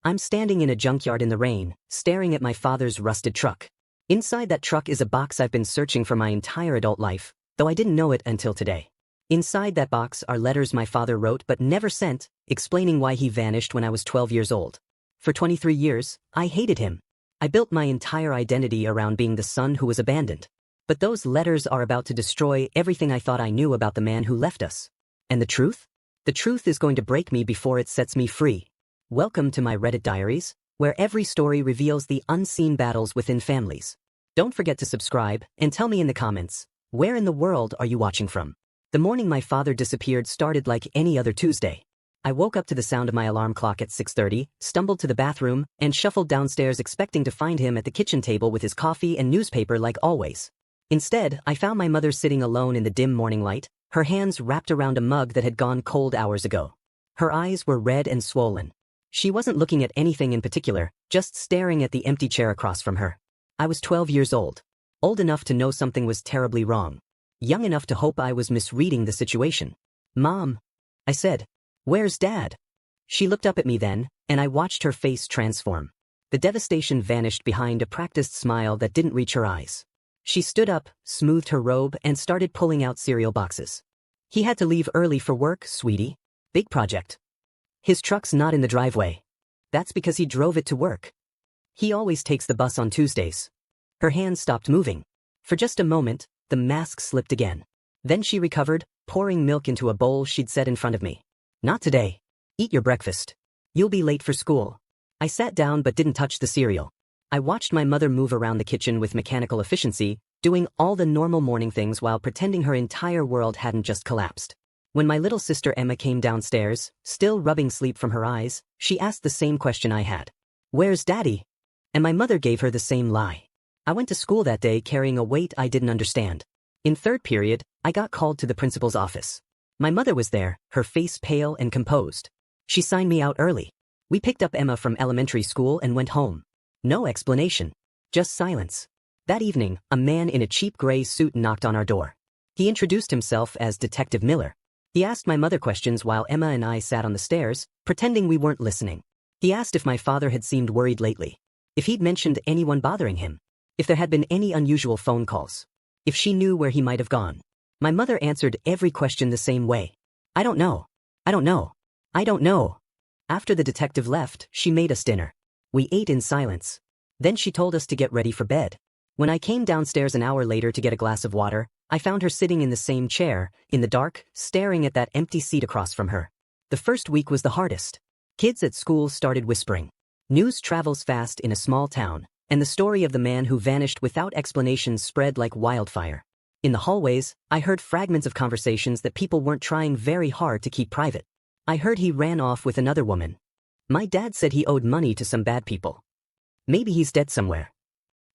I'm standing in a junkyard in the rain, staring at my father's rusted truck. Inside that truck is a box I've been searching for my entire adult life, though I didn't know it until today. Inside that box are letters my father wrote but never sent, explaining why he vanished when I was 12 years old. For 23 years, I hated him. I built my entire identity around being the son who was abandoned. But those letters are about to destroy everything I thought I knew about the man who left us. And the truth? The truth is going to break me before it sets me free. Welcome to my Reddit diaries, where every story reveals the unseen battles within families. Don't forget to subscribe and tell me in the comments, where in the world are you watching from? The morning my father disappeared started like any other Tuesday. I woke up to the sound of my alarm clock at 6:30, stumbled to the bathroom, and shuffled downstairs expecting to find him at the kitchen table with his coffee and newspaper like always. Instead, I found my mother sitting alone in the dim morning light, her hands wrapped around a mug that had gone cold hours ago. Her eyes were red and swollen. She wasn't looking at anything in particular, just staring at the empty chair across from her. I was 12 years old enough to know something was terribly wrong, young enough to hope I was misreading the situation. "Mom," I said, "where's Dad?" She looked up at me then, and I watched her face transform. The devastation vanished behind a practiced smile that didn't reach her eyes. She stood up, smoothed her robe, and started pulling out cereal boxes. "He had to leave early for work, sweetie. Big project. His truck's not in the driveway. That's because he drove it to work. He always takes the bus on Tuesdays." Her hands stopped moving. For just a moment, the mask slipped again. Then she recovered, pouring milk into a bowl she'd set in front of me. "Not today. Eat your breakfast. You'll be late for school." I sat down but didn't touch the cereal. I watched my mother move around the kitchen with mechanical efficiency, doing all the normal morning things while pretending her entire world hadn't just collapsed. When my little sister Emma came downstairs, still rubbing sleep from her eyes, she asked the same question I had. "Where's Daddy?" And my mother gave her the same lie. I went to school that day carrying a weight I didn't understand. In third period, I got called to the principal's office. My mother was there, her face pale and composed. She signed me out early. We picked up Emma from elementary school and went home. No explanation. Just silence. That evening, a man in a cheap gray suit knocked on our door. He introduced himself as Detective Miller. He asked my mother questions while Emma and I sat on the stairs, pretending we weren't listening. He asked if my father had seemed worried lately, if he'd mentioned anyone bothering him, if there had been any unusual phone calls, if she knew where he might have gone. My mother answered every question the same way. "I don't know. I don't know. I don't know." After the detective left, she made us dinner. We ate in silence. Then she told us to get ready for bed. When I came downstairs an hour later to get a glass of water, I found her sitting in the same chair, in the dark, staring at that empty seat across from her. The first week was the hardest. Kids at school started whispering. News travels fast in a small town, and the story of the man who vanished without explanation spread like wildfire. In the hallways, I heard fragments of conversations that people weren't trying very hard to keep private. I heard he ran off with another woman. My dad said he owed money to some bad people. Maybe he's dead somewhere.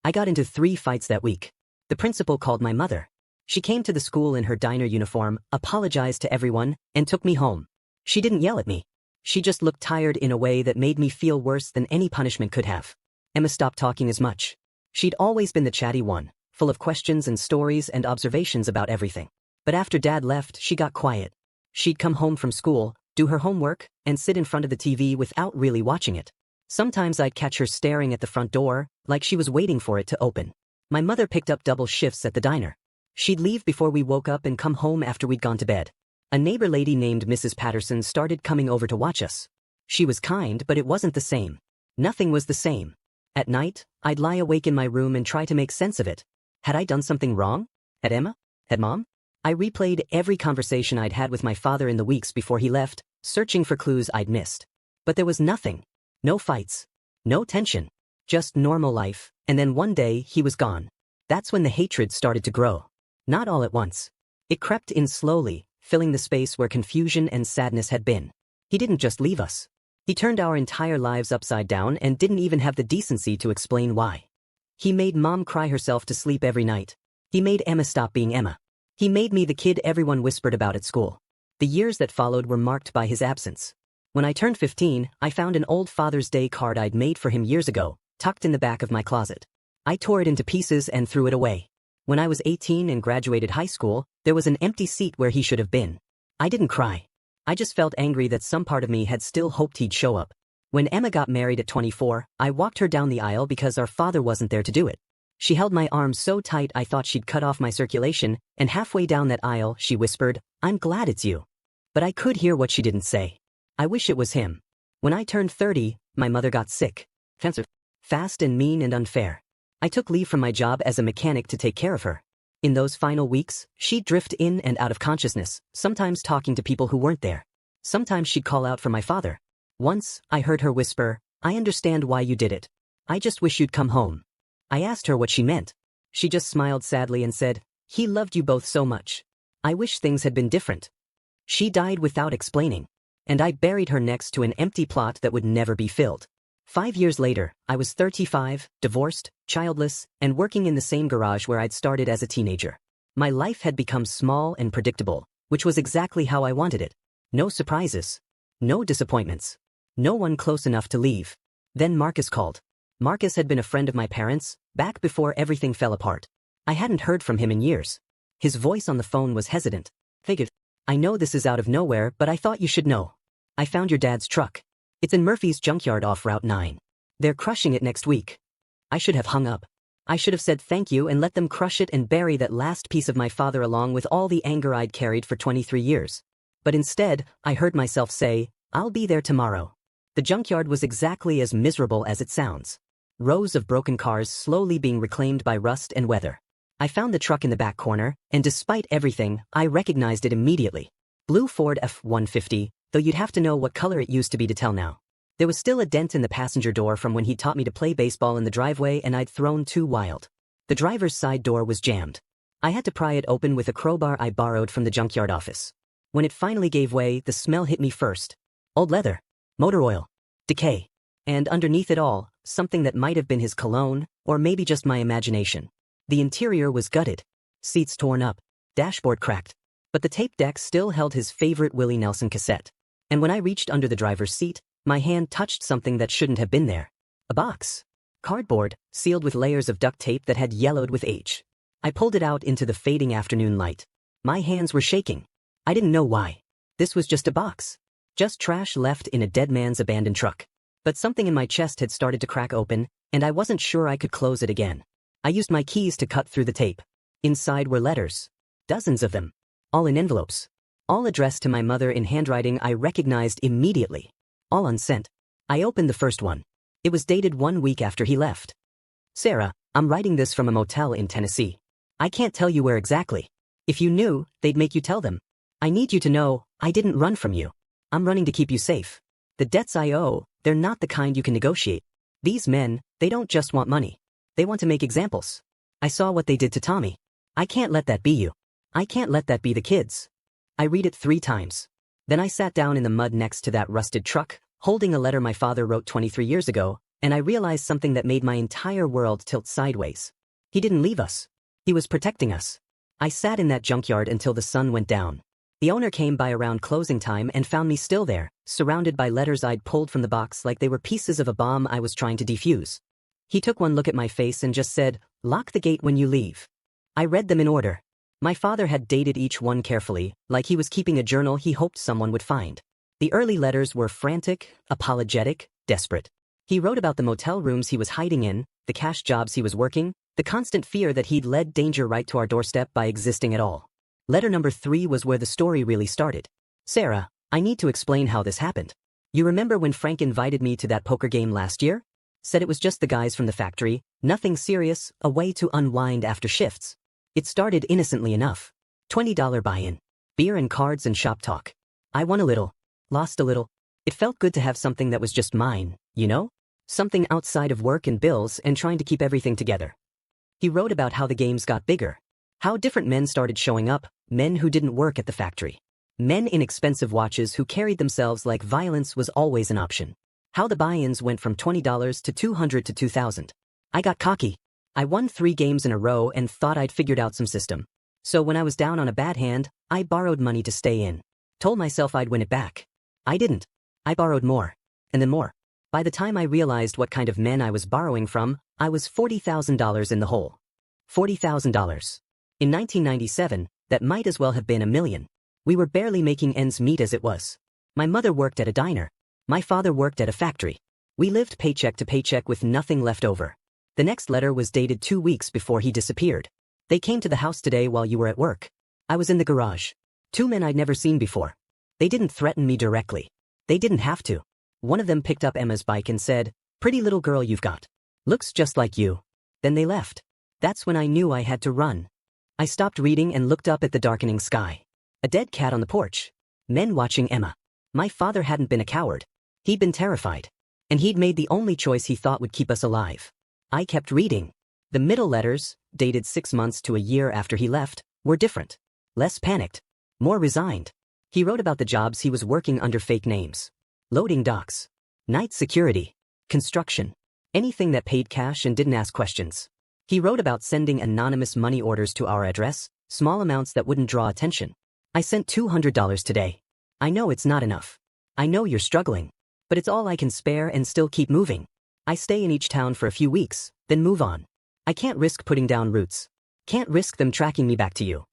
I got into 3 fights that week. The principal called my mother. She came to the school in her diner uniform, apologized to everyone, and took me home. She didn't yell at me. She just looked tired in a way that made me feel worse than any punishment could have. Emma stopped talking as much. She'd always been the chatty one, full of questions and stories and observations about everything. But after Dad left, she got quiet. She'd come home from school, do her homework, and sit in front of the TV without really watching it. Sometimes I'd catch her staring at the front door, like she was waiting for it to open. My mother picked up double shifts at the diner. She'd leave before we woke up and come home after we'd gone to bed. A neighbor lady named Mrs. Patterson started coming over to watch us. She was kind, but it wasn't the same. Nothing was the same. At night, I'd lie awake in my room and try to make sense of it. Had I done something wrong? Had Emma? Had Mom? I replayed every conversation I'd had with my father in the weeks before he left, searching for clues I'd missed. But there was nothing. No fights. No tension. Just normal life, and then one day he was gone. That's when the hatred started to grow. Not all at once. It crept in slowly, filling the space where confusion and sadness had been. He didn't just leave us. He turned our entire lives upside down and didn't even have the decency to explain why. He made Mom cry herself to sleep every night. He made Emma stop being Emma. He made me the kid everyone whispered about at school. The years that followed were marked by his absence. When I turned 15, I found an old Father's Day card I'd made for him years ago, tucked in the back of my closet. I tore it into pieces and threw it away. When I was 18 and graduated high school, there was an empty seat where he should have been. I didn't cry. I just felt angry that some part of me had still hoped he'd show up. When Emma got married at 24, I walked her down the aisle because our father wasn't there to do it. She held my arm so tight I thought she'd cut off my circulation, and halfway down that aisle, she whispered, "I'm glad it's you." But I could hear what she didn't say. I wish it was him. When I turned 30, my mother got sick. Cancer. Fast and mean and unfair. I took leave from my job as a mechanic to take care of her. In those final weeks, she'd drift in and out of consciousness, sometimes talking to people who weren't there. Sometimes she'd call out for my father. Once, I heard her whisper, "I understand why you did it. I just wish you'd come home." I asked her what she meant. She just smiled sadly and said, "He loved you both so much. I wish things had been different." She died without explaining, and I buried her next to an empty plot that would never be filled. 5 years later, I was 35, divorced, childless, and working in the same garage where I'd started as a teenager. My life had become small and predictable, which was exactly how I wanted it. No surprises. No disappointments. No one close enough to leave. Then Marcus called. Marcus had been a friend of my parents, back before everything fell apart. I hadn't heard from him in years. His voice on the phone was hesitant. "Figured. I know this is out of nowhere, but I thought you should know. I found your dad's truck. It's in Murphy's junkyard off Route 9. They're crushing it next week." I should have hung up. I should have said thank you and let them crush it and bury that last piece of my father along with all the anger I'd carried for 23 years. But instead, I heard myself say, "I'll be there tomorrow." The junkyard was exactly as miserable as it sounds. Rows of broken cars slowly being reclaimed by rust and weather. I found the truck in the back corner, and despite everything, I recognized it immediately. Blue Ford F-150, though you'd have to know what color it used to be to tell now. There was still a dent in the passenger door from when he taught me to play baseball in the driveway and I'd thrown too wild. The driver's side door was jammed. I had to pry it open with a crowbar I borrowed from the junkyard office. When it finally gave way, the smell hit me first. Old leather. Motor oil. Decay. And underneath it all, something that might have been his cologne, or maybe just my imagination. The interior was gutted. Seats torn up. Dashboard cracked. But the tape deck still held his favorite Willie Nelson cassette. And when I reached under the driver's seat, my hand touched something that shouldn't have been there. A box. Cardboard, sealed with layers of duct tape that had yellowed with age. I pulled it out into the fading afternoon light. My hands were shaking. I didn't know why. This was just a box. Just trash left in a dead man's abandoned truck. But something in my chest had started to crack open, and I wasn't sure I could close it again. I used my keys to cut through the tape. Inside were letters. Dozens of them. All in envelopes. All addressed to my mother in handwriting I recognized immediately. All unsent. I opened the first one. It was dated 1 week after he left. "Sarah, I'm writing this from a motel in Tennessee. I can't tell you where exactly. If you knew, they'd make you tell them. I need you to know, I didn't run from you. I'm running to keep you safe. The debts I owe, they're not the kind you can negotiate. These men, they don't just want money. They want to make examples. I saw what they did to Tommy. I can't let that be you. I can't let that be the kids." I read it 3 times. Then I sat down in the mud next to that rusted truck, holding a letter my father wrote 23 years ago, and I realized something that made my entire world tilt sideways. He didn't leave us. He was protecting us. I sat in that junkyard until the sun went down. The owner came by around closing time and found me still there, surrounded by letters I'd pulled from the box like they were pieces of a bomb I was trying to defuse. He took one look at my face and just said, "Lock the gate when you leave." I read them in order. My father had dated each one carefully, like he was keeping a journal he hoped someone would find. The early letters were frantic, apologetic, desperate. He wrote about the motel rooms he was hiding in, the cash jobs he was working, the constant fear that he'd led danger right to our doorstep by existing at all. Letter number 3 was where the story really started. "Sarah, I need to explain how this happened. You remember when Frank invited me to that poker game last year? Said it was just the guys from the factory, nothing serious, a way to unwind after shifts. It started innocently enough. $20 buy-in. Beer and cards and shop talk. I won a little. Lost a little. It felt good to have something that was just mine, you know? Something outside of work and bills and trying to keep everything together." He wrote about how the games got bigger. How different men started showing up, men who didn't work at the factory. Men in expensive watches who carried themselves like violence was always an option. How the buy-ins went from $20 to $200 to $2,000. I got cocky. I won 3 games in a row and thought I'd figured out some system. So when I was down on a bad hand, I borrowed money to stay in. Told myself I'd win it back. I didn't. I borrowed more. And then more. By the time I realized what kind of men I was borrowing from, I was $40,000 in the hole. $40,000. In 1997, that might as well have been $1 million. We were barely making ends meet as it was. My mother worked at a diner. My father worked at a factory. We lived paycheck to paycheck with nothing left over. The next letter was dated 2 weeks before he disappeared. They came to the house today while you were at work. I was in the garage. 2 men I'd never seen before. They didn't threaten me directly. They didn't have to. One of them picked up Emma's bike and said, "Pretty little girl you've got. Looks just like you." Then they left. That's when I knew I had to run. I stopped reading and looked up at the darkening sky. A dead cat on the porch. Men watching Emma. My father hadn't been a coward. He'd been terrified. And he'd made the only choice he thought would keep us alive. I kept reading. The middle letters, dated 6 months to a year after he left, were different. Less panicked. More resigned. He wrote about the jobs he was working under fake names. Loading docks. Night security. Construction. Anything that paid cash and didn't ask questions. He wrote about sending anonymous money orders to our address, small amounts that wouldn't draw attention. I sent $200 today. I know it's not enough. I know you're struggling. But it's all I can spare and still keep moving. I stay in each town for a few weeks, then move on. I can't risk putting down roots. Can't risk them tracking me back to you.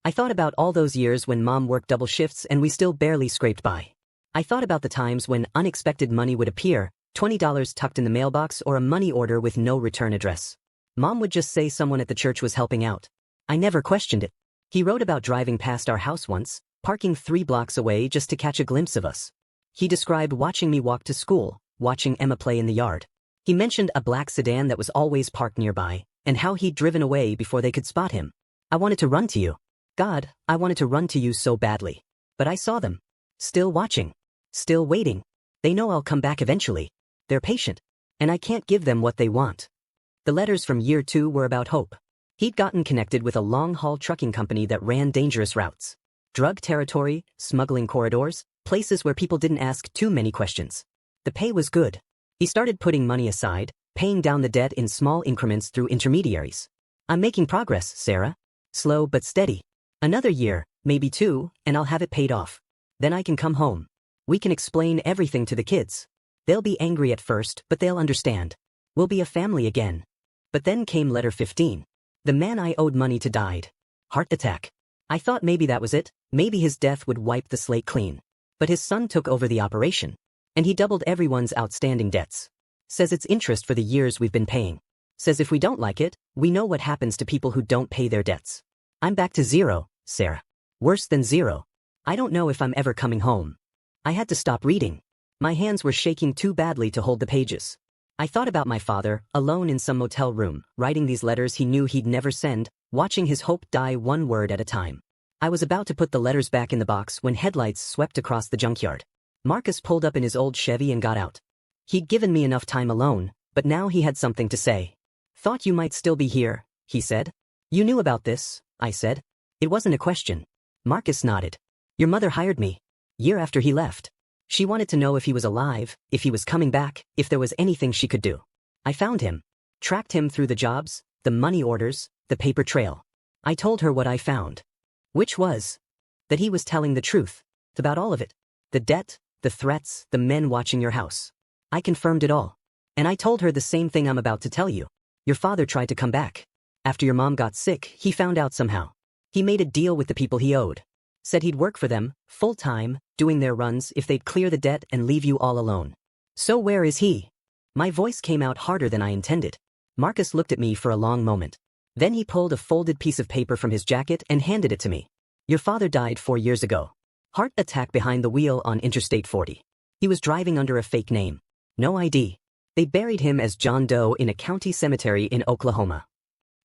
I thought about all those years when Mom worked double shifts and we still barely scraped by. I thought about the times when unexpected money would appear, $20 tucked in the mailbox or a money order with no return address. Mom would just say someone at the church was helping out. I never questioned it. He wrote about driving past our house once, parking 3 blocks away just to catch a glimpse of us. He described watching me walk to school, watching Emma play in the yard. He mentioned a black sedan that was always parked nearby, and how he'd driven away before they could spot him. I wanted to run to you. God, I wanted to run to you so badly. But I saw them. Still watching. Still waiting. They know I'll come back eventually. They're patient. And I can't give them what they want. The letters from year 2 were about hope. He'd gotten connected with a long-haul trucking company that ran dangerous routes. Drug territory, smuggling corridors, places where people didn't ask too many questions. The pay was good. He started putting money aside, paying down the debt in small increments through intermediaries. I'm making progress, Sarah. Slow but steady. Another year, maybe 2, and I'll have it paid off. Then I can come home. We can explain everything to the kids. They'll be angry at first, but they'll understand. We'll be a family again. But then came letter 15. The man I owed money to died. Heart attack. I thought maybe that was it. Maybe his death would wipe the slate clean. But his son took over the operation. And he doubled everyone's outstanding debts. Says it's interest for the years we've been paying. Says if we don't like it, we know what happens to people who don't pay their debts. I'm back to 0, Sarah. Worse than 0. I don't know if I'm ever coming home. I had to stop reading. My hands were shaking too badly to hold the pages. I thought about my father, alone in some motel room, writing these letters he knew he'd never send, watching his hope die one word at a time. I was about to put the letters back in the box when headlights swept across the junkyard. Marcus pulled up in his old Chevy and got out. He'd given me enough time alone, but now he had something to say. Thought you might still be here, he said. You knew about this, I said. It wasn't a question. Marcus nodded. Your mother hired me. Year after he left. She wanted to know if he was alive, if he was coming back, if there was anything she could do. I found him. Tracked him through the jobs, the money orders, the paper trail. I told her what I found. Which was that he was telling the truth about all of it. The debt, the threats, the men watching your house. I confirmed it all. And I told her the same thing I'm about to tell you. Your father tried to come back. After your mom got sick, he found out somehow. He made a deal with the people he owed. Said he'd work for them, full-time, doing their runs if they'd clear the debt and leave you all alone. So where is he? My voice came out harder than I intended. Marcus looked at me for a long moment. Then he pulled a folded piece of paper from his jacket and handed it to me. Your father died 4 years ago. Heart attack behind the wheel on Interstate 40. He was driving under a fake name. No ID. They buried him as John Doe in a county cemetery in Oklahoma.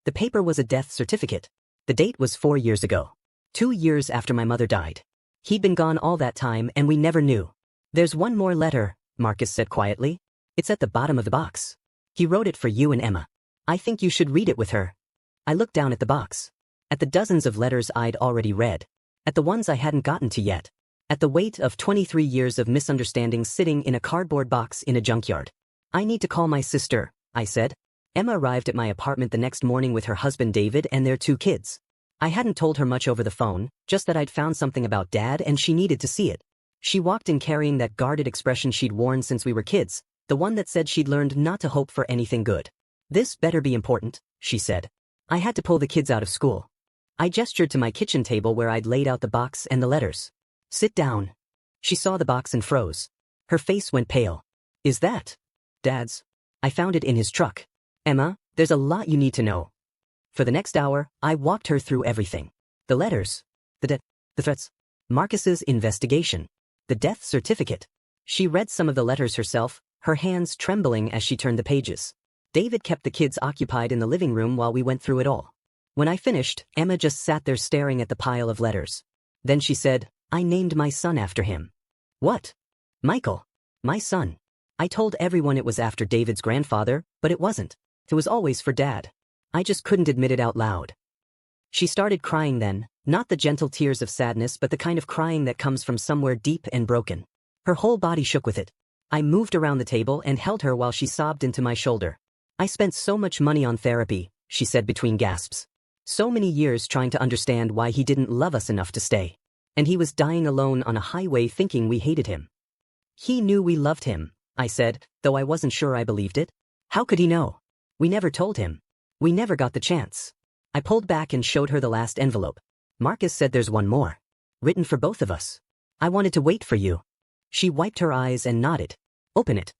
The paper was a death certificate. The date was 4 years ago. 2 years after my mother died. He'd been gone all that time and we never knew. There's one more letter, Marcus said quietly. It's at the bottom of the box. He wrote it for you and Emma. I think you should read it with her. I looked down at the box. At the dozens of letters I'd already read. At the ones I hadn't gotten to yet. At the weight of 23 years of misunderstandings sitting in a cardboard box in a junkyard. I need to call my sister, I said. Emma arrived at my apartment the next morning with her husband David and their 2 kids. I hadn't told her much over the phone, just that I'd found something about Dad and she needed to see it. She walked in carrying that guarded expression she'd worn since we were kids, the one that said she'd learned not to hope for anything good. This better be important, she said. I had to pull the kids out of school. I gestured to my kitchen table where I'd laid out the box and the letters. Sit down. She saw the box and froze. Her face went pale. Is that Dad's? I found it in his truck. Emma, there's a lot you need to know. For the next hour, I walked her through everything. The letters, the debt, the threats, Marcus's investigation, the death certificate. She read some of the letters herself, her hands trembling as she turned the pages. David kept the kids occupied in the living room while we went through it all. When I finished, Emma just sat there staring at the pile of letters. Then she said, I named my son after him. What? Michael. My son. I told everyone it was after David's grandfather, but it wasn't. It was always for Dad. I just couldn't admit it out loud. She started crying then, not the gentle tears of sadness but the kind of crying that comes from somewhere deep and broken. Her whole body shook with it. I moved around the table and held her while she sobbed into my shoulder. I spent so much money on therapy, she said between gasps. So many years trying to understand why he didn't love us enough to stay. And he was dying alone on a highway thinking we hated him. He knew we loved him, I said, though I wasn't sure I believed it. How could he know? We never told him. We never got the chance. I pulled back and showed her the last envelope. Marcus said there's one more. Written for both of us. I wanted to wait for you. She wiped her eyes and nodded. Open it.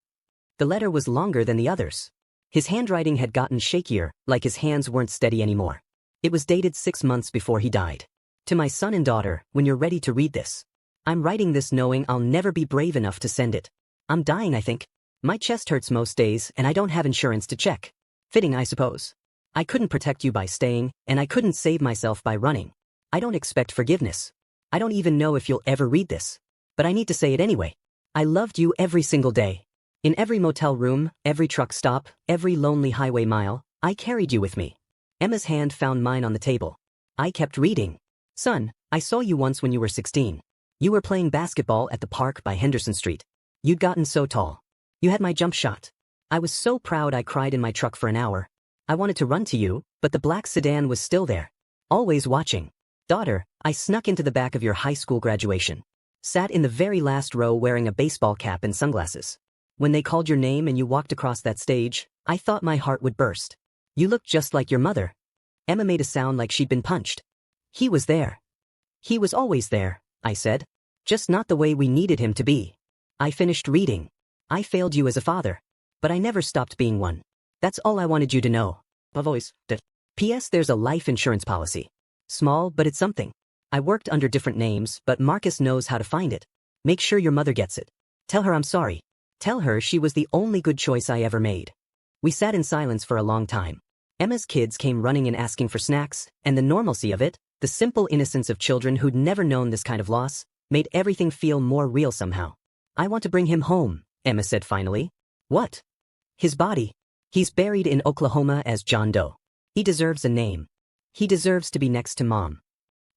The letter was longer than the others. His handwriting had gotten shakier, like his hands weren't steady anymore. It was dated 6 months before he died. To my son and daughter, when you're ready to read this. I'm writing this knowing I'll never be brave enough to send it. I'm dying, I think. My chest hurts most days and I don't have insurance to check. Fitting, I suppose. I couldn't protect you by staying, and I couldn't save myself by running. I don't expect forgiveness. I don't even know if you'll ever read this. But I need to say it anyway. I loved you every single day. In every motel room, every truck stop, every lonely highway mile, I carried you with me. Emma's hand found mine on the table. I kept reading. Son, I saw you once when you were 16. You were playing basketball at the park by Henderson Street. You'd gotten so tall. You had my jump shot. I was so proud I cried in my truck for an hour. I wanted to run to you, but the black sedan was still there. Always watching. Daughter, I snuck into the back of your high school graduation. Sat in the very last row wearing a baseball cap and sunglasses. When they called your name and you walked across that stage, I thought my heart would burst. You looked just like your mother. Emma made a sound like she'd been punched. He was there. He was always there, I said. Just not the way we needed him to be. I finished reading. I failed you as a father. But I never stopped being one. That's all I wanted you to know. Voice. P.S. There's a life insurance policy. Small, but it's something. I worked under different names, but Marcus knows how to find it. Make sure your mother gets it. Tell her I'm sorry. Tell her she was the only good choice I ever made. We sat in silence for a long time. Emma's kids came running and asking for snacks, and the normalcy of it, the simple innocence of children who'd never known this kind of loss, made everything feel more real somehow. I want to bring him home, Emma said finally. What? His body. He's buried in Oklahoma as John Doe. He deserves a name. He deserves to be next to Mom.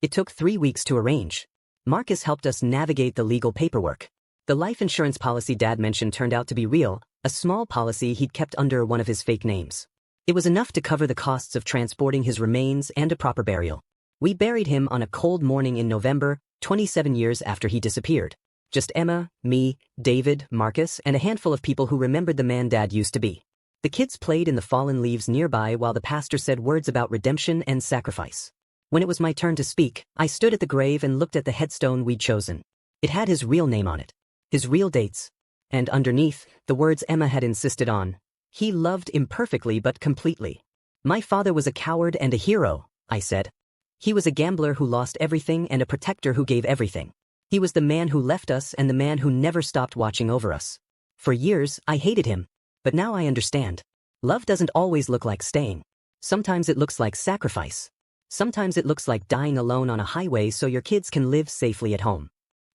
It took 3 weeks to arrange. Marcus helped us navigate the legal paperwork. The life insurance policy Dad mentioned turned out to be real, a small policy he'd kept under one of his fake names. It was enough to cover the costs of transporting his remains and a proper burial. We buried him on a cold morning in November, 27 years after he disappeared. Just Emma, me, David, Marcus, and a handful of people who remembered the man Dad used to be. The kids played in the fallen leaves nearby while the pastor said words about redemption and sacrifice. When it was my turn to speak, I stood at the grave and looked at the headstone we'd chosen. It had his real name on it, his real dates, and underneath, the words Emma had insisted on. He loved imperfectly but completely. My father was a coward and a hero, I said. He was a gambler who lost everything and a protector who gave everything. He was the man who left us and the man who never stopped watching over us. For years, I hated him. But now I understand. Love doesn't always look like staying. Sometimes it looks like sacrifice. Sometimes it looks like dying alone on a highway so your kids can live safely at home.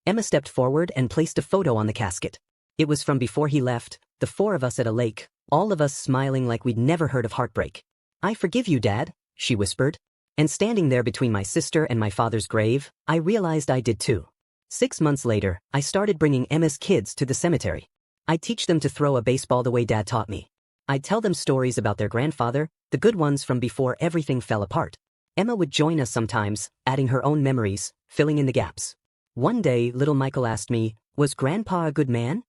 Emma stepped forward and placed a photo on the casket. It was from before he left, the 4 of us at a lake, all of us smiling like we'd never heard of heartbreak. I forgive you, Dad, she whispered. And standing there between my sister and my father's grave, I realized I did too. 6 months later, I started bringing Emma's kids to the cemetery. I'd teach them to throw a baseball the way Dad taught me. I'd tell them stories about their grandfather, the good ones from before everything fell apart. Emma would join us sometimes, adding her own memories, filling in the gaps. One day, little Michael asked me, was Grandpa a good man?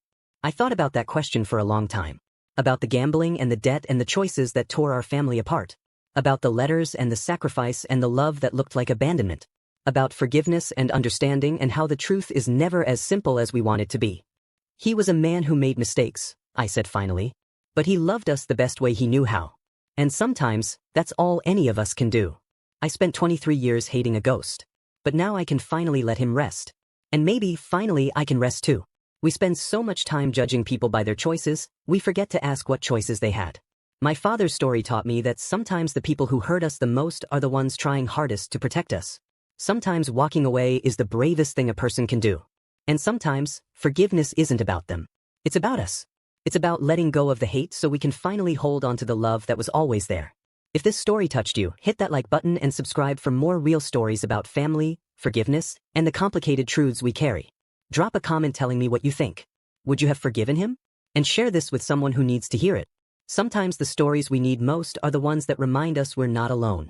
I thought about that question for a long time. About the gambling and the debt and the choices that tore our family apart. About the letters and the sacrifice and the love that looked like abandonment. About forgiveness and understanding and how the truth is never as simple as we want it to be. He was a man who made mistakes, I said finally. But he loved us the best way he knew how. And sometimes, that's all any of us can do. I spent 23 years hating a ghost. But now I can finally let him rest. And maybe, finally, I can rest too. We spend so much time judging people by their choices, we forget to ask what choices they had. My father's story taught me that sometimes the people who hurt us the most are the ones trying hardest to protect us. Sometimes walking away is the bravest thing a person can do. And sometimes, forgiveness isn't about them. It's about us. It's about letting go of the hate so we can finally hold on to the love that was always there. If this story touched you, hit that like button and subscribe for more real stories about family, forgiveness, and the complicated truths we carry. Drop a comment telling me what you think. Would you have forgiven him? And share this with someone who needs to hear it. Sometimes the stories we need most are the ones that remind us we're not alone.